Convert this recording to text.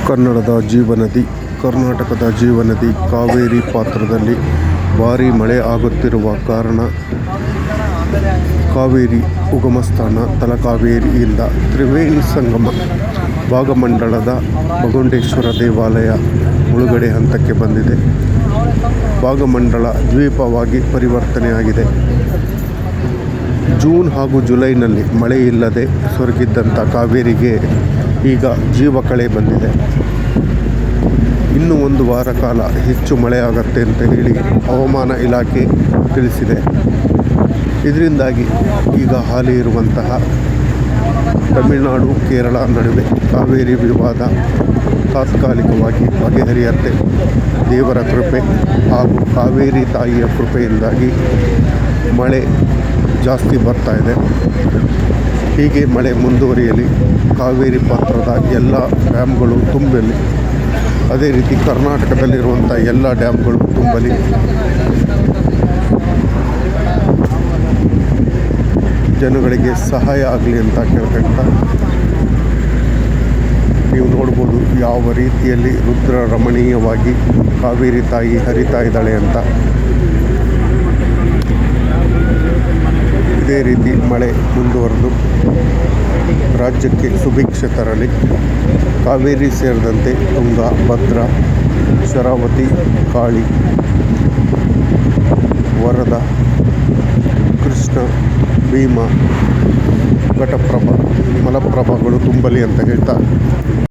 ಕನ್ನಡದ ಜೀವನದಿ, ಕರ್ನಾಟಕದ ಜೀವನದಿ ಕಾವೇರಿ ಪಾತ್ರದಲ್ಲಿ ಭಾರೀ ಮಳೆ ಆಗುತ್ತಿರುವ ಕಾರಣ ಕಾವೇರಿ ಉಗಮಸ್ಥಾನ ತಲಕಾವೇರಿಯಿಂದ ತ್ರಿವೇಣಿ ಸಂಗಮ ಭಾಗಮಂಡಲದ ಭಗುಂಡೇಶ್ವರ ದೇವಾಲಯ ಮುಳುಗಡೆ ಹಂತಕ್ಕೆ ಬಂದಿದೆ. ಭಾಗಮಂಡಲ ದ್ವೀಪವಾಗಿ ಪರಿವರ್ತನೆಯಾಗಿದೆ. ಜೂನ್ ಹಾಗೂ ಜುಲೈನಲ್ಲಿ ಮಳೆ ಇಲ್ಲದೆ ಸೊರಗಿದ್ದಂಥ ಕಾವೇರಿಗೆ ಈಗ ಜೀವಕಳೆ ಬಂದಿದೆ. ಇನ್ನು ಒಂದು ವಾರ ಕಾಲ ಹೆಚ್ಚು ಮಳೆಯಾಗತ್ತೆ ಅಂತ ಹೇಳಿ ಹವಾಮಾನ ಇಲಾಖೆ ತಿಳಿಸಿದೆ. ಇದರಿಂದಾಗಿ ಈಗ ಹಾಲಿ ಇರುವಂತಹ ತಮಿಳುನಾಡು ಕೇರಳ ನಡುವೆ ಕಾವೇರಿ ವಿವಾದ ತಾತ್ಕಾಲಿಕವಾಗಿ ಬಗೆಹರಿಯತ್ತೆ. ದೇವರ ಕೃಪೆ ಹಾಗೂ ಕಾವೇರಿ ತಾಯಿಯ ಕೃಪೆಯಿಂದಾಗಿ ಮಳೆ ಜಾಸ್ತಿ ಬರ್ತಾ ಇದೆ. ಹೀಗೆ ಮಳೆ ಮುಂದುವರಿಯಲಿ, ಕಾವೇರಿ ಪಾತ್ರದ ಎಲ್ಲ ಡ್ಯಾಮ್ಗಳು ತುಂಬಲಿ, ಅದೇ ರೀತಿ ಕರ್ನಾಟಕದಲ್ಲಿರುವಂಥ ಎಲ್ಲ ಡ್ಯಾಮ್ಗಳು ತುಂಬಲಿ. ಜನಗಳಿಗೆ ಸಹಾಯ ಆಗಲಿ ಅಂತ ಕೇಳ್ಕೊಂತ ನೀವು ನೋಡ್ಬೋದು ಯಾವ ರೀತಿಯಲ್ಲಿ ರುದ್ರ ರಮಣೀಯವಾಗಿ ಕಾವೇರಿ ತಾಯಿ ಹರಿತಾ ಇದ್ದಾಳೆ ಅಂತ. ಇದೇ ರೀತಿ ಮಳೆ ಮುಂದುವರೆದು ರಾಜ್ಯಕ್ಕೆ ಸುಭಿಕ್ಷೆ ತರಲಿ. ಕಾವೇರಿ ಸೇರಿದಂತೆ ತುಂಗಾ, ಭದ್ರಾ, ಶರಾವತಿ, ಕಾಳಿ, ವರದಾ, ಕೃಷ್ಣ, ಭೀಮಾ, ಘಟಪ್ರಭಾ, ಮಲಪ್ರಭಾಗಳು ತುಂಬಲಿ ಅಂತ ಹೇಳ್ತಾ